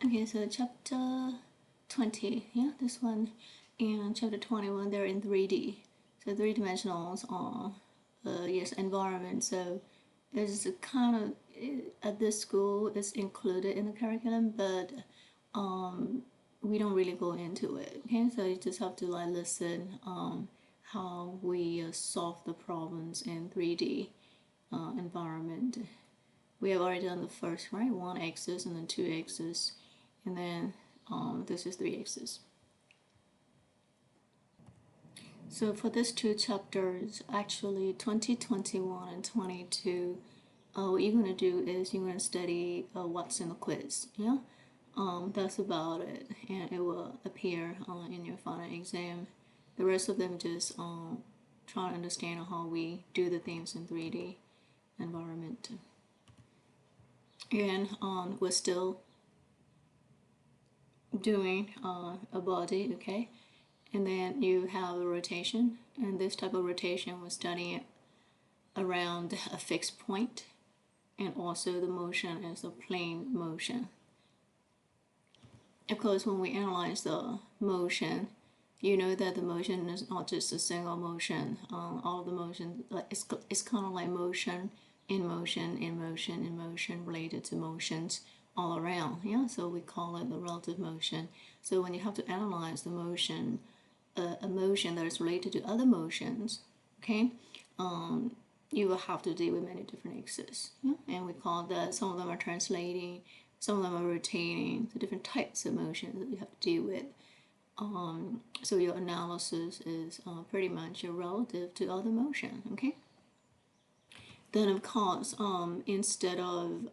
Okay, so chapter 20, yeah, this one, and chapter 21, they're in 3D. So three-dimensionals are, yes, environment. So it's kind of, at this school, it's included in the curriculum, but we don't really go into it. Okay, so you just have to like listen how we solve the problems in 3D environment. We have already done the first, right? 1 axis and then 2 axis, and then this is 3 axis. So for these 2 chapters, actually 2021 and 22, what you're going to do is you're going to study what's in the quiz. Yeah, that's about it, and it will appear in your final exam. The rest of them just try to understand how we do the things in 3D environment. And we're still doing a body, okay? And then you have a rotation, and this type of rotation we're studying around a fixed point, and also the motion is a plane motion. Of course, when we analyze the motion, you know that the motion is not just a single motion. All of the motion, it's kind of like motion in motion, in motion, in motion, related to motions all around. Yeah, so we call it the relative motion. So when you have to analyze the motion, a motion that is related to other motions, okay, you will have to deal with many different axes. Yeah? And we call that, some of them are translating, some of them are rotating, the different types of motions that you have to deal with. So your analysis is pretty much relative to other motion, okay? Then of course, instead of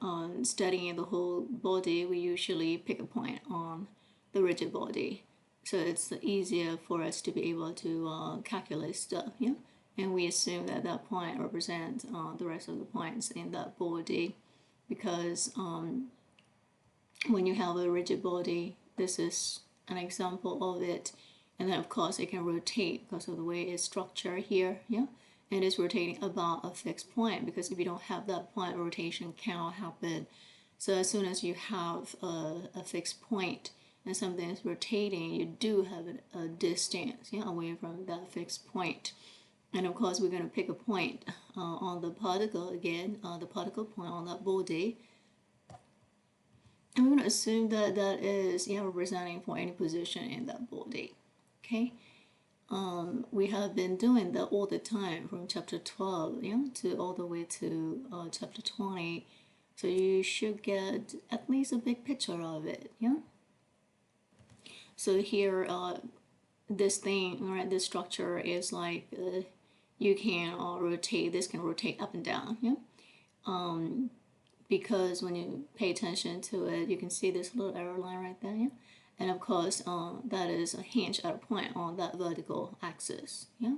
studying the whole body, we usually pick a point on the rigid body. So it's easier for us to be able to calculate stuff, yeah? And we assume that that point represents the rest of the points in that body, because when you have a rigid body, this is an example of it. And then of course it can rotate because of the way it's structured here, yeah? And it's rotating about a fixed point, because if you don't have that point, rotation cannot happen. So as soon as you have a fixed point and something is rotating, you do have a distance, yeah, away from that fixed point. And of course we're going to pick a point on the particle again, the particle point on that body. And we're going to assume that that is, yeah, representing for any position in that body, okay? We have been doing that all the time from chapter 12, yeah, to all the way to chapter 20. So you should get at least a big picture of it, yeah? So here, this thing, right, this structure is like, you can rotate, this can rotate up and down, yeah? Because when you pay attention to it, you can see this little arrow line right there, yeah? And of course, that is a hinge at a point on that vertical axis, yeah?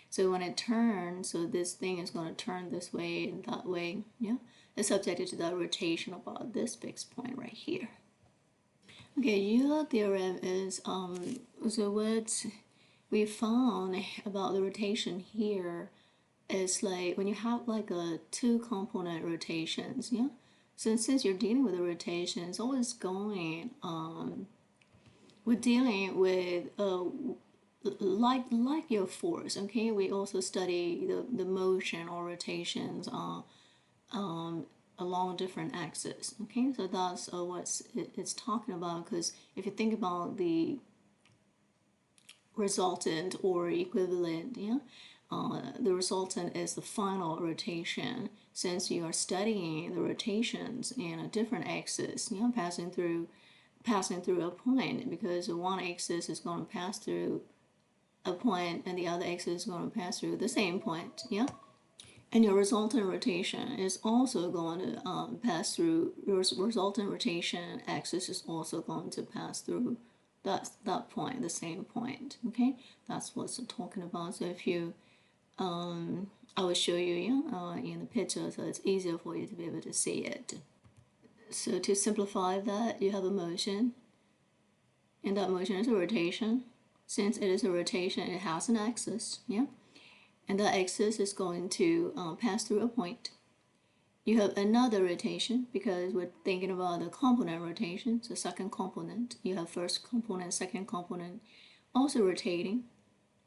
So when it turns, so this thing is going to turn this way and that way, yeah? It's subjected to that rotation about this fixed point right here. Okay, Euler theorem is, so what we found about the rotation here is like when you have like a 2-component rotations, yeah? So since you're dealing with a rotation, it's always going, we're dealing with like your force, okay? We also study the motion or rotations along different axes, okay? So that's what it's talking about, because if you think about the resultant or equivalent, yeah, the resultant is the final rotation. Since you are studying the rotations in a different axis, you know, passing through a point, because one axis is going to pass through a point and the other axis is going to pass through the same point, yeah? And your resultant rotation is also going to pass through, your resultant rotation axis is also going to pass through that point, the same point, okay? That's what it's talking about. So if you, I will show you in the picture, so it's easier for you to be able to see it. So to simplify that, you have a motion, and that motion is a rotation. Since it is a rotation, it has an axis, yeah? And that axis is going to pass through a point. you have another rotation because we're thinking about the component rotation. So second component, you have first component, second component also rotating.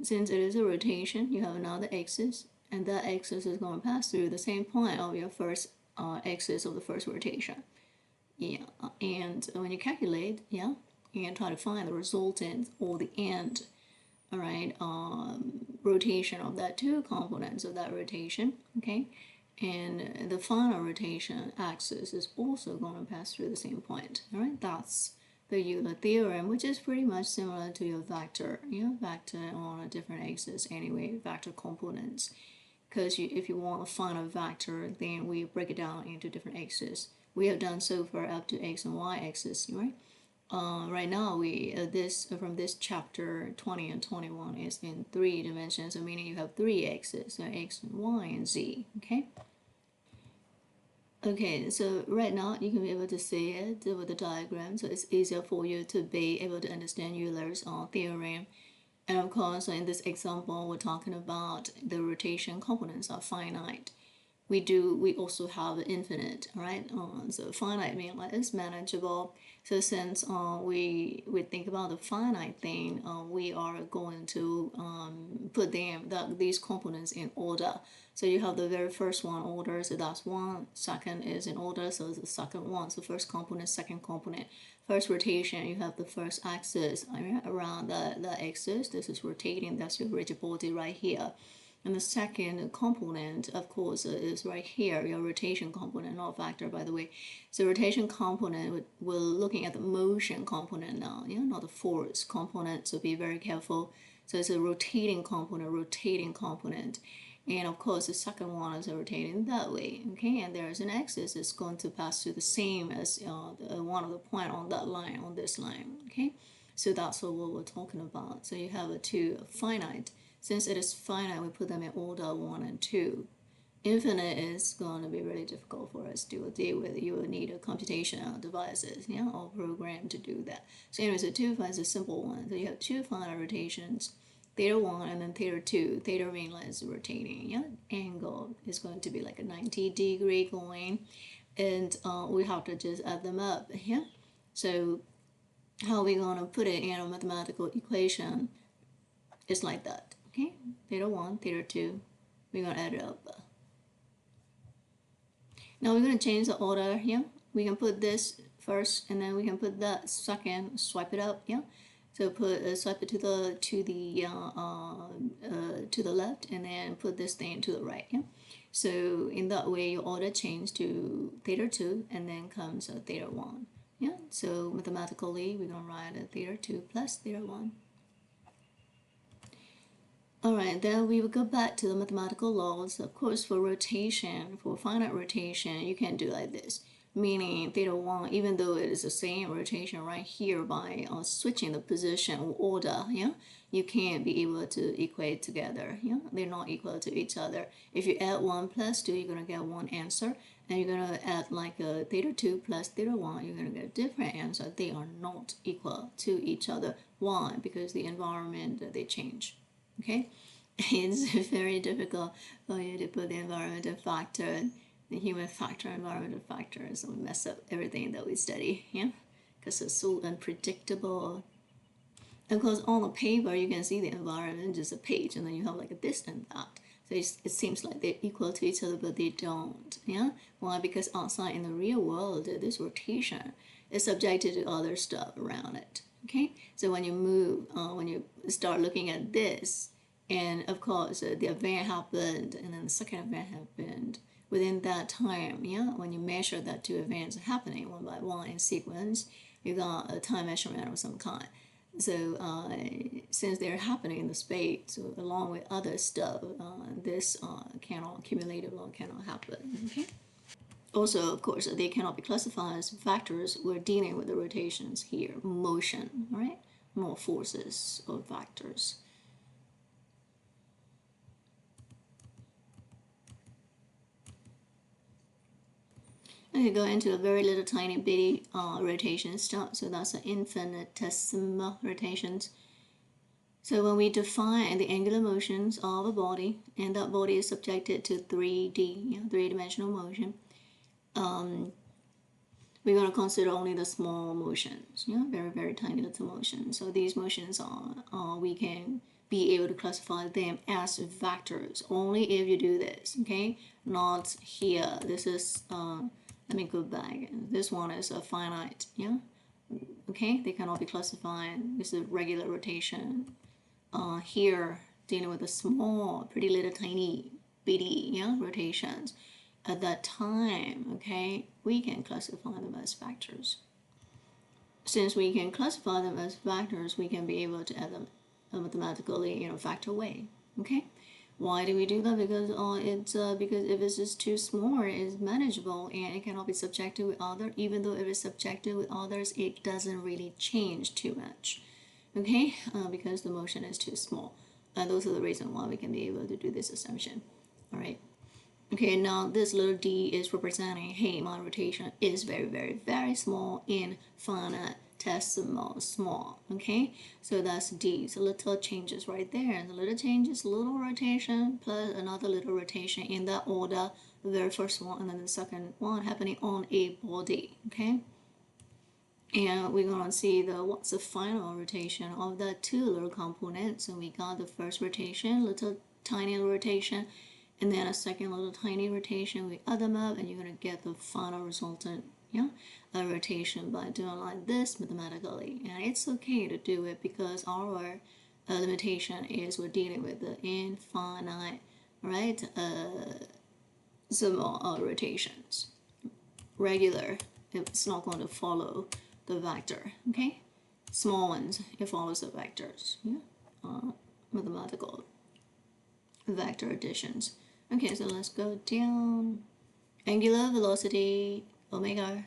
Since it is a rotation, you have another axis, and that axis is going to pass through the same point of your first axis of the first rotation. Yeah, and when you calculate, yeah, you can try to find the resultant or the end, all right, rotation of that two components of that rotation, okay? And the final rotation axis is also going to pass through the same point, all right? That's the Euler theorem, which is pretty much similar to your vector, vector on a different axis anyway, vector components. Because if you want to find a vector, then we break it down into different axes. We have done so far up to x and y axis, right? Right now, we from this chapter 20 and 21 is in 3 dimensions, so meaning you have 3 axes, so x, y, and z. Okay. Okay, so right now you can be able to see it with the diagram, so it's easier for you to be able to understand Euler's theorem. And of course, in this example, we're talking about the rotation components are finite. We also have infinite, right? So finite means like it's manageable. So since we think about the finite thing, we are going to put these components in order. So you have the very first one order, so that's 1. Second is in order, so it's the second one. So first component, second component. First rotation, you have the first axis around the axis. This is rotating. That's your rigid body right here. And the second component, of course, is right here, your rotation component, not vector, by the way. So rotation component, we're looking at the motion component now, not the force component, so be very careful. So it's a rotating component. And of course, the second one is rotating that way, okay? And there is an axis that's going to pass through the same as one of the point on that line, on this line, okay? So that's what we're talking about. So you have a two finite. Since it is finite, we put them in order 1 and 2. Infinite is going to be really difficult for us to deal with. You will need a computational devices, or program to do that. So anyway, so 2 is a simple one. So you have 2 finite rotations, theta 1 and then theta 2. Theta means like rotating, angle is going to be like a 90-degree going, and we have to just add them up, So how are we going to put it in a mathematical equation? It's like that. Okay, theta 1, theta 2, we're going to add it up. Now we're going to change the order here. We can put this first, and then we can put that second, swipe it up, So swipe it to the left, and then put this thing to the right, So in that way, your order changes to theta 2, and then comes theta 1, So mathematically, we're going to write theta 2 plus theta 1. Alright, then we will go back to the mathematical laws. Of course, for rotation, for finite rotation, you can do like this. Meaning theta 1, even though it is the same rotation right here, by switching the position or order, you can't be able to equate together. They're not equal to each other. If you add 1 plus 2, you're going to get one answer. And you're going to add like a theta 2 plus theta 1, you're going to get a different answer. They are not equal to each other. Why? Because the environment, they change. Okay, it's very difficult for you to put the environmental factor, the human factor, environmental factor, so we mess up everything that we study, because it's so unpredictable. Of course, on the paper, you can see the environment, just a page, and then you have like this and that. So it seems like they're equal to each other, but they don't, Why? Because outside in the real world, this rotation is subjected to other stuff around it. Okay, so when you move, when you start looking at this, and of course the event happened, and then the second event happened within that time, when you measure that two events happening one by one in sequence, you got a time measurement of some kind. So since they're happening in the space, so along with other stuff, this cumulative law cannot happen. Okay. Also, of course, they cannot be classified as factors. We're dealing with the rotations here, motion, right? More forces or factors. And you go into a very little tiny bitty rotation stuff. So that's an infinitesimal rotations. So when we define the angular motions of a body, and that body is subjected to 3D, three-dimensional motion, we're going to consider only the small motions, very, very tiny little motions. So these motions are we can be able to classify them as vectors only if you do this, okay? Not here. This is, let me go back. This one is a finite, okay? They cannot be classified. This is regular rotation. Here, dealing with the small, pretty little tiny, bitty, rotations. At that time, okay, we can classify them as vectors. Since we can classify them as vectors, we can be able to add them mathematically in a factor way, okay? Why do we do that? Because because if it's just too small, it's manageable and it cannot be subjected with others. Even though if it's subjected with others, it doesn't really change too much, okay? Because the motion is too small. Those are the reasons why we can be able to do this assumption. All right. Okay, now this little d is representing, hey, my rotation is very, very, very small, infinitesimal small, okay? So that's d, so little changes right there, and the little changes, little rotation plus another little rotation in that order, the very first one and then the second one happening on a body, okay? And we're gonna see what's the final rotation of the two little components. So we got the first rotation, little tiny rotation, and then a second little tiny rotation. We add them up and you're going to get the final resultant rotation by doing like this mathematically. And it's okay to do it because our limitation is we're dealing with the infinite, right, small rotations. Regular, it's not going to follow the vector, okay? Small ones, it follows the vectors, mathematical vector additions. Okay, so let's go down. Angular velocity, omega,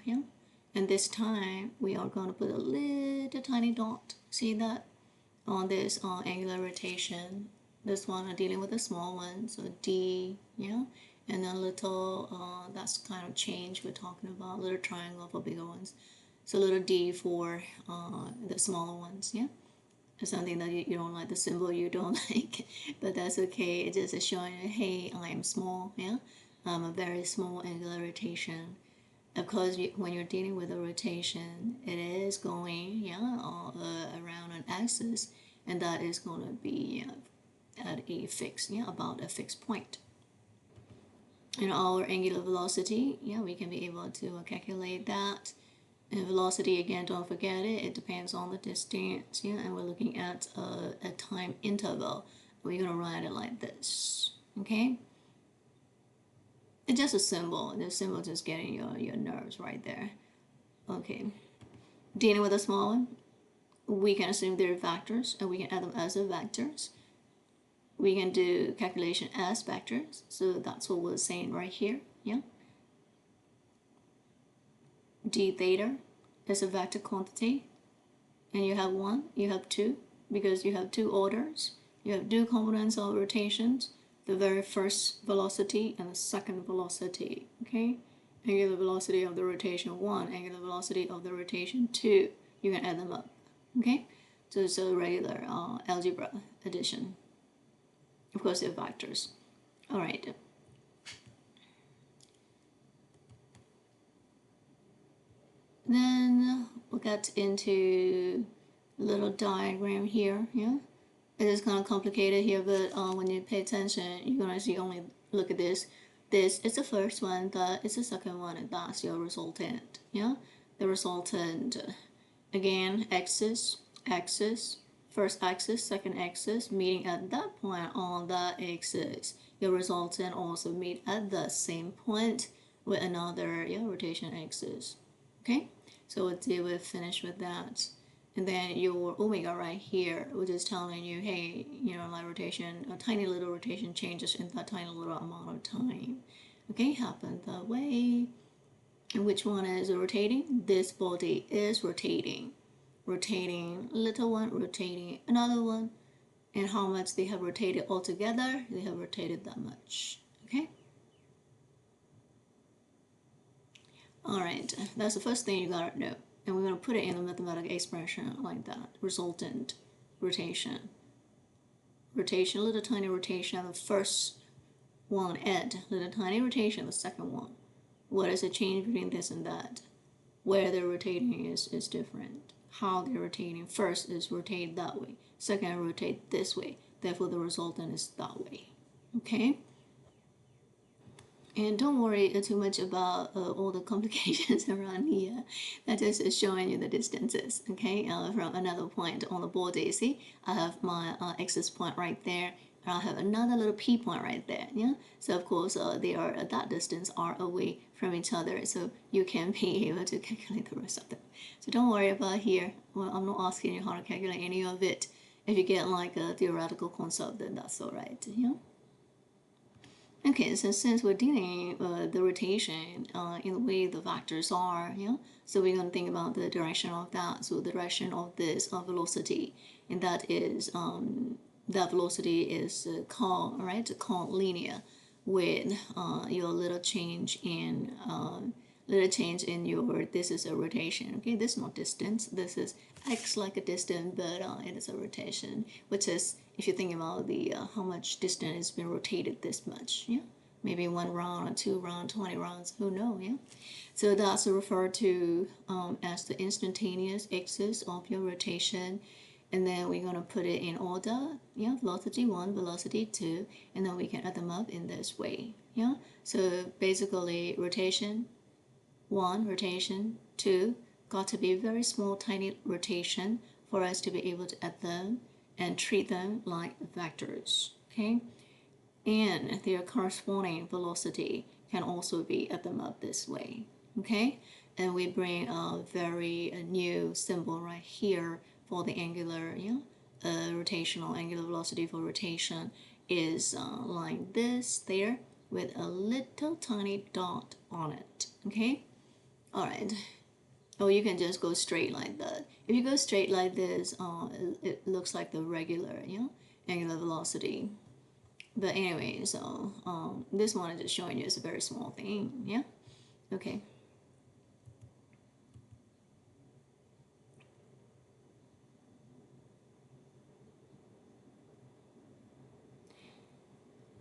and this time we are going to put a little tiny dot, see that, on this angular rotation. This one I'm dealing with a small one, so d, and then little, that's kind of change we're talking about, little triangle for bigger ones. So little d for the smaller ones, something that you don't like, the symbol you don't like, but that's okay. It just is showing you, hey, I am small, I'm a very small angular rotation. Of course, when you're dealing with a rotation, it is going, around an axis, and that is going to be at a fixed, about a fixed point. And our angular velocity, we can be able to calculate that. And velocity, again, don't forget it, it depends on the distance, and we're looking at a time interval. We're going to write it like this, okay? It's just a symbol. The symbol is just getting your nerves right there. Okay. Dealing with a small one, we can assume they're vectors, and we can add them as vectors. We can do calculation as vectors, so that's what we're saying right here, d theta is a vector quantity, and you have one, you have two, because you have two orders, you have two components of rotations, the very first velocity and the second velocity, okay? Angular velocity of the rotation 1, angular velocity of the rotation 2, you can add them up, okay? So it's a regular algebra addition. Of course, they're vectors. All right. Then we'll get into a little diagram here, It is kind of complicated here, but when you pay attention, you're going to see only, look at this. This is the first one, that is the second one, and that's your resultant, The resultant, again, axis, first axis, second axis, meeting at that point on that axis. Your resultant also meet at the same point with another rotation axis, okay? So we'll finish with that. And then your omega right here, which is telling you, hey, like rotation, a tiny little rotation changes in that tiny little amount of time. Okay, happen that way. And which one is rotating? This body is rotating. Rotating little one, rotating another one. And how much they have rotated altogether? They have rotated that much. Okay? Alright, that's the first thing you gotta know. And we're going to put it in a mathematical expression like that. Resultant rotation. Rotation, little tiny rotation, the first one, add little tiny rotation, the second one. What is the change between this and that? Where they're rotating is different. How they're rotating, first is rotate that way, second rotate this way, therefore the resultant is that way. Okay? And don't worry too much about all the complications around here. That just is showing you the distances, okay? From another point on the board, you see, I have my axis point right there, and I have another little P point right there, yeah? So of course, they are at that distance are away from each other, so you can be able to calculate the rest of them. So don't worry about here. Well, I'm not asking you how to calculate any of it. If you get like a theoretical concept, then that's all right, yeah? Okay, so since we're dealing the rotation in the way the vectors are, yeah, so we're going to think about the direction of that. So the direction of this velocity, and that is that velocity is called linear, with your little change in your, this is a rotation. Okay, this is not distance. This is x like a distance, but it is a rotation, which is, if you think about the how much distance has been rotated this much, yeah, maybe 1 round or 2 rounds, 20 rounds, who knows, yeah. So that's referred to as the instantaneous axis of your rotation. And then we're going to put it in order, yeah, velocity 1, velocity 2, and then we can add them up in this way, yeah. So basically rotation 1, rotation 2, got to be very small, tiny rotation for us to be able to add them and treat them like vectors, okay? And their corresponding velocity can also be add them up this way, okay? And we bring a very new symbol right here for the angular, yeah, rotational angular velocity for rotation is like this there with a little tiny dot on it, okay? All right. Or you can just go straight like that. If you go straight like this, it looks like the regular, yeah, angular velocity. But anyway, so this one is just showing you it's a very small thing, yeah? Okay.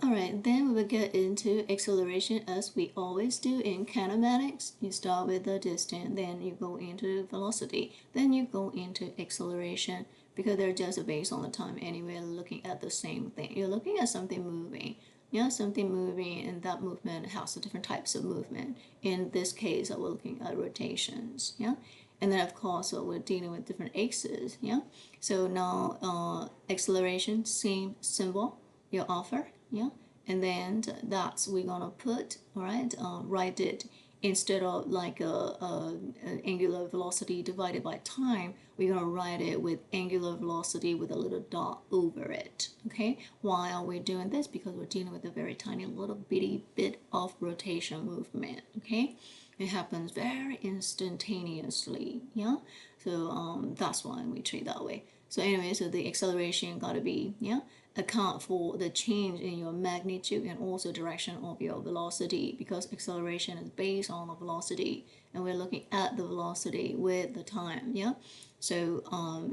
Alright, then we will get into acceleration as we always do in kinematics. You start with the distance, then you go into velocity, then you go into acceleration, because they're just based on the time anyway, looking at the same thing. You're looking at something moving. Yeah, something moving, and that movement has different types of movement. In this case, we're looking at rotations. Yeah, and then of course we're dealing with different axes. Yeah, so now acceleration, same symbol you offer. Yeah, and then that's we're gonna put, all right, write it instead of like a angular velocity divided by time, we're going to write it with angular velocity with a little dot over it, okay? Why are we doing this? Because we're dealing with a very tiny little bitty bit of rotation movement, okay? It happens very instantaneously, yeah? So that's why we treat that way. So anyway, so the acceleration got to be, yeah, account for the change in your magnitude and also direction of your velocity, because acceleration is based on the velocity and we're looking at the velocity with the time, yeah. So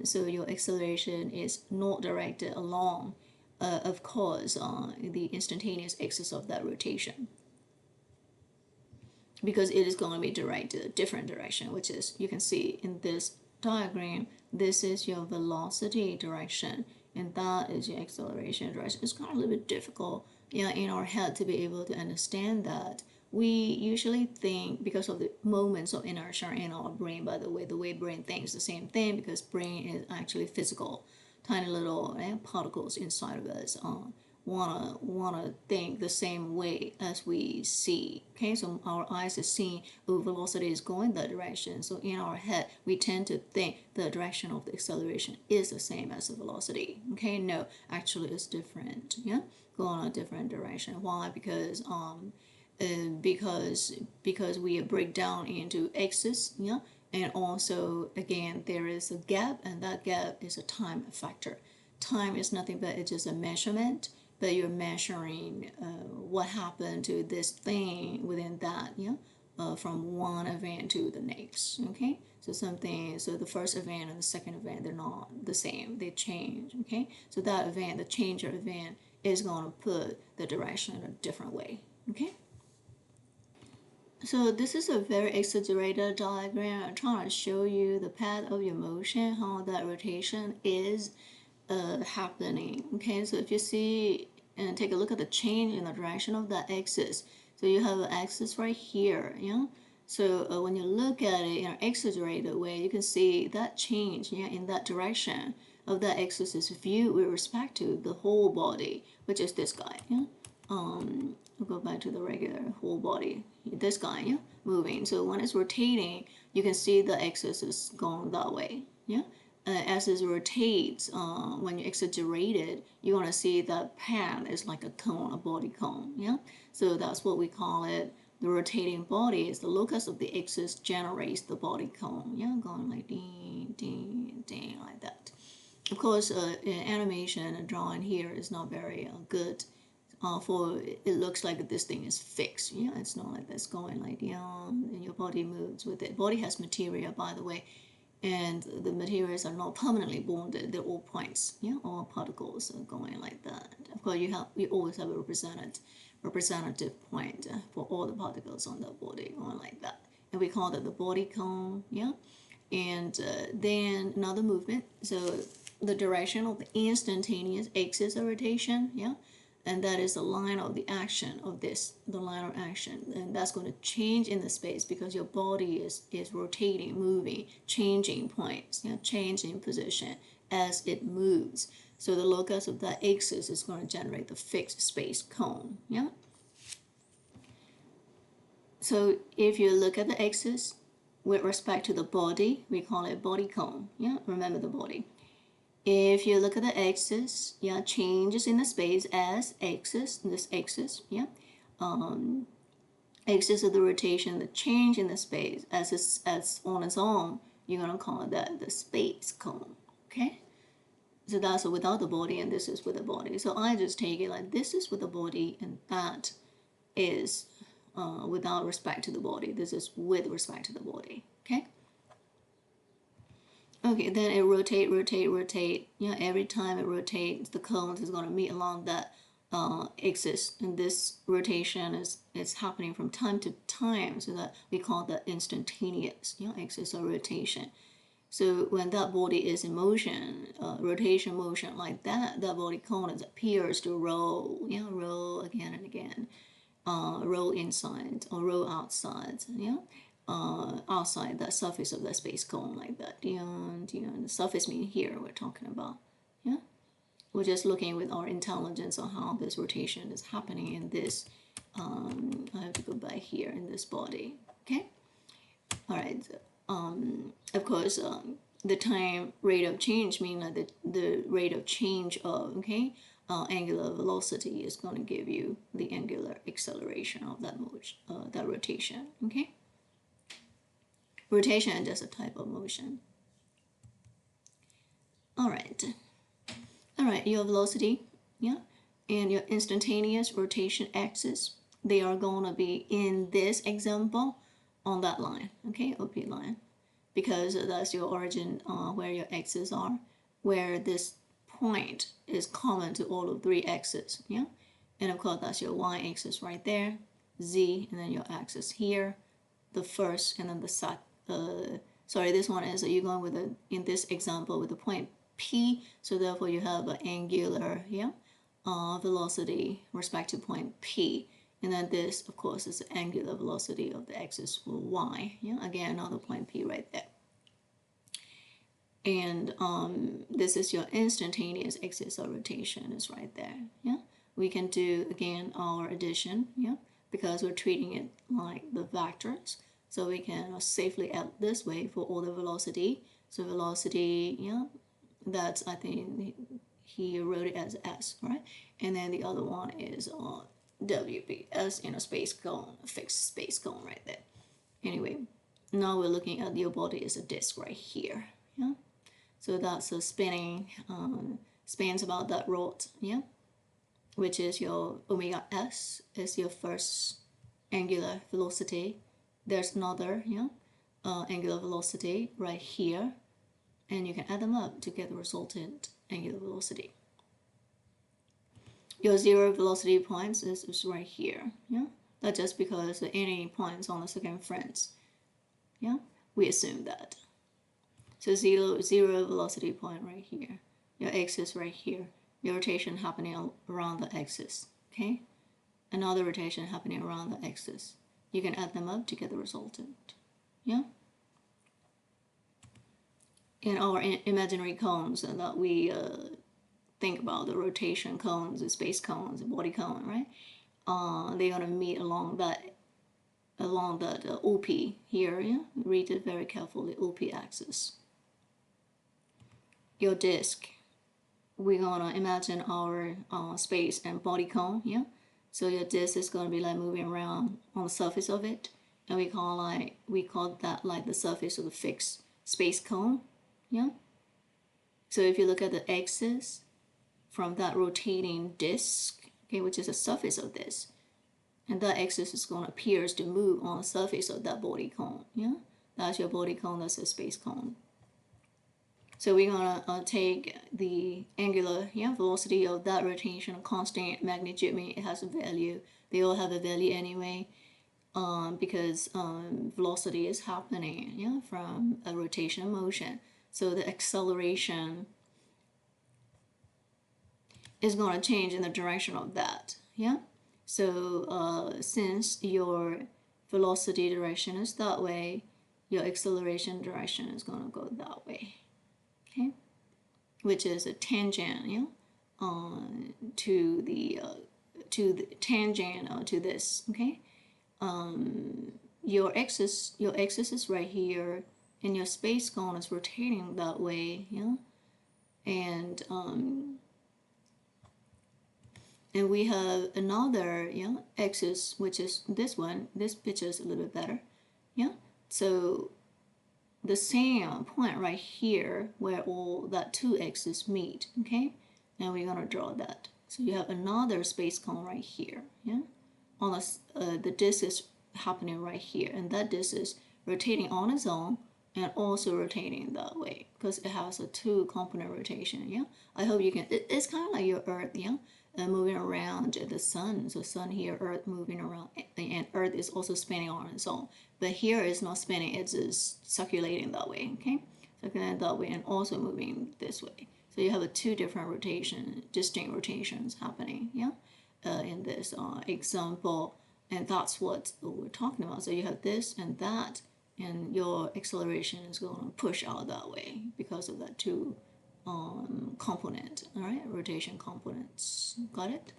so your acceleration is not directed along of course the instantaneous axis of that rotation, because it is going to be directed a different direction, which is, you can see in this diagram, this is your velocity direction and that is your acceleration direction. It's kind of a little bit difficult, yeah, in our head to be able to understand that. We usually think, because of the moments of inertia in our brain, by the way brain thinks the same thing, because brain is actually physical, tiny little particles inside of us wanna think the same way as we see. Okay, so our eyes are seeing the velocity is going that direction. So in our head, we tend to think the direction of the acceleration is the same as the velocity. Okay, no, actually it's different. Yeah, going a different direction. Why? Because because we break down into axis. Yeah, and also again there is a gap, and that gap is a time factor. Time is nothing but it's just a measurement, but you're measuring what happened to this thing within that, yeah, from one event to the next. Okay, so something, so the first event and the second event, they're not the same, they change. Okay, so that event, the change of event, is going to put the direction in a different way. Okay. So this is a very exaggerated diagram. I'm trying to show you the path of your motion, how that rotation is happening. Okay, so if you see and take a look at the change in the direction of that axis. So you have an axis right here, yeah. So when you look at it in an exaggerated way, you can see that change, yeah, in that direction of that axis is viewed with respect to the whole body, which is this guy, yeah. We'll go back to the regular whole body. This guy, yeah, moving. So when it's rotating, you can see the axis is going that way, yeah. As it rotates, when you exaggerate it, you're gonna see that pan is like a cone, a body cone, yeah. So that's what we call it. The rotating body is the locus of the axis generates the body cone, yeah, going like ding, ding, ding, like that. Of course, animation and drawing here is not very good. For it looks like this thing is fixed. Yeah, it's not like that's going like and your body moves with it. Body has material, by the way, and the materials are not permanently bonded. They're all points. Yeah, all particles are going like that. Of course, you always have a representative point for all the particles on the body going like that, and we call that the body cone. Yeah, and then another movement. So the direction of the instantaneous axis of rotation. Yeah, and that is the line of the action of this, the line of action, and that's going to change in the space because your body is rotating, moving, changing points, you know, changing position as it moves. So the locus of that axis is going to generate the fixed space cone. Yeah. So if you look at the axis with respect to the body, we call it body cone. Yeah, remember the body. If you look at the axis, yeah, changes in the space as axis, this axis, yeah, axis of the rotation, the change in the space as on its own, you're gonna call that the space cone. Okay, so that's without the body, and this is with the body. So I just take it like this is with the body, and that is without respect to the body. This is with respect to the body. Okay. Okay, then it rotate. Yeah, every time it rotates, the cones is going to meet along that axis, and this rotation is happening from time to time, so that we call that instantaneous, axis of rotation. So when that body is in motion, rotation motion like that, that body cone appears to roll, roll again and again, roll inside or roll outside, outside the surface of the space cone like that. The surface mean here we're talking about. Yeah, we're just looking with our intelligence on how this rotation is happening in this. I have to go back here in this body. Okay. All right. Of course, the time rate of change mean that the rate of change of angular velocity is going to give you the angular acceleration of that motion, that rotation. Okay. Rotation is just a type of motion. All right. Your velocity, yeah, and your instantaneous rotation axis, they are going to be in this example on that line, okay, OP line, because that's your origin where your axes are, where this point is common to all of three axes, yeah, and of course that's your y-axis right there, z, and then your axis here, the first, and then the second. Sorry, this one is you're going with in this example with the point P, so therefore you have an angular velocity respect to point P, and then this of course is the angular velocity of the axis y. Yeah, again another point P right there. And this is your instantaneous axis of rotation is right there. Yeah, we can do again our addition. Yeah, because we're treating it like the vectors. So we can safely add this way for all the velocity. So velocity, that's, I think he wrote it as S, right? And then the other one is WB, S in a space cone, a fixed space cone right there. Anyway, now we're looking at your body as a disk right here, yeah? So that's a spinning, spins about that rod, yeah? Which is your omega S, is your first angular velocity. There's another angular velocity right here, and you can add them up to get the resultant angular velocity. Your zero velocity points is right here, yeah, That's just because any points on the circumference. Yeah, we assume that. So zero velocity point right here. Your axis right here. Your rotation happening around the axis. Okay? Another rotation happening around the axis. You can add them up to get the resultant. Yeah? In our imaginary cones that we think about, the rotation cones, the space cones, the body cone, right? They're gonna meet along that OP here. Yeah, read it very carefully. OP axis. Your disk. We're gonna imagine our space and body cone. Yeah. So your disk is gonna be like moving around on the surface of it, and we call that like the surface of the fixed space cone. Yeah. So if you look at the axis from that rotating disk, okay, which is the surface of this, and that axis is going to appears to move on the surface of that body cone. Yeah, that's your body cone. That's a space cone. So we're gonna take the angular velocity of that rotation, constant magnitude. I mean, it has a value. They all have a value anyway, because velocity is happening from a rotation motion. So the acceleration is going to change in the direction of that. Yeah. So since your velocity direction is that way, your acceleration direction is going to go that way. Okay, which is a tangent, to the tangent to this. Okay, your axis is right here, and your space cone is rotating that way. Yeah, and we have another axis, which is this one. This picture is a little bit better. Yeah, so the same point right here where all that two axes meet. Okay, and we're gonna draw that. So you have another space cone right here. Yeah, on the disk is happening right here, and that disk is rotating on its own and also rotating that way because it has a two component rotation. Yeah, I hope you can. It's kind of like your Earth. Yeah. Moving around the sun. So sun here, Earth moving around, and Earth is also spinning on its own. But here it's not spinning, it's just circulating that way, okay? Circulating that way and also moving this way. So you have a two different distinct rotations happening, yeah? In this example, and that's what we're talking about. So you have this and that, and your acceleration is going to push out that way because of that two component, all right, rotation components. Got it?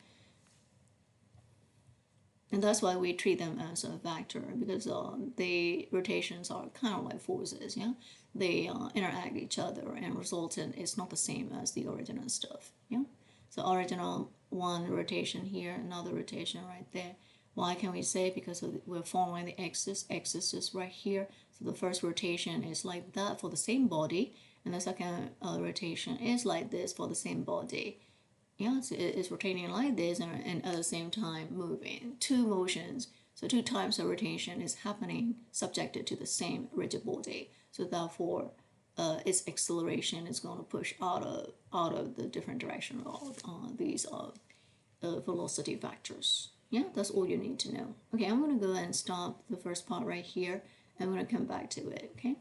And that's why we treat them as a vector, because the rotations are kind of like forces. Yeah, they interact with each other, and resultant is not the same as the original stuff. Yeah, so original one rotation here, another rotation right there. Why can we say? Because we're following the axis. Axis is right here. So the first rotation is like that for the same body, and the second rotation is like this for the same body. Yeah, so it's rotating like this and at the same time moving. Two motions, so two types of rotation is happening subjected to the same rigid body. So therefore, its acceleration is going to push out of the different direction of these velocity vectors. Yeah, that's all you need to know. Okay, I'm going to go ahead and stop the first part right here. I'm going to come back to it, okay?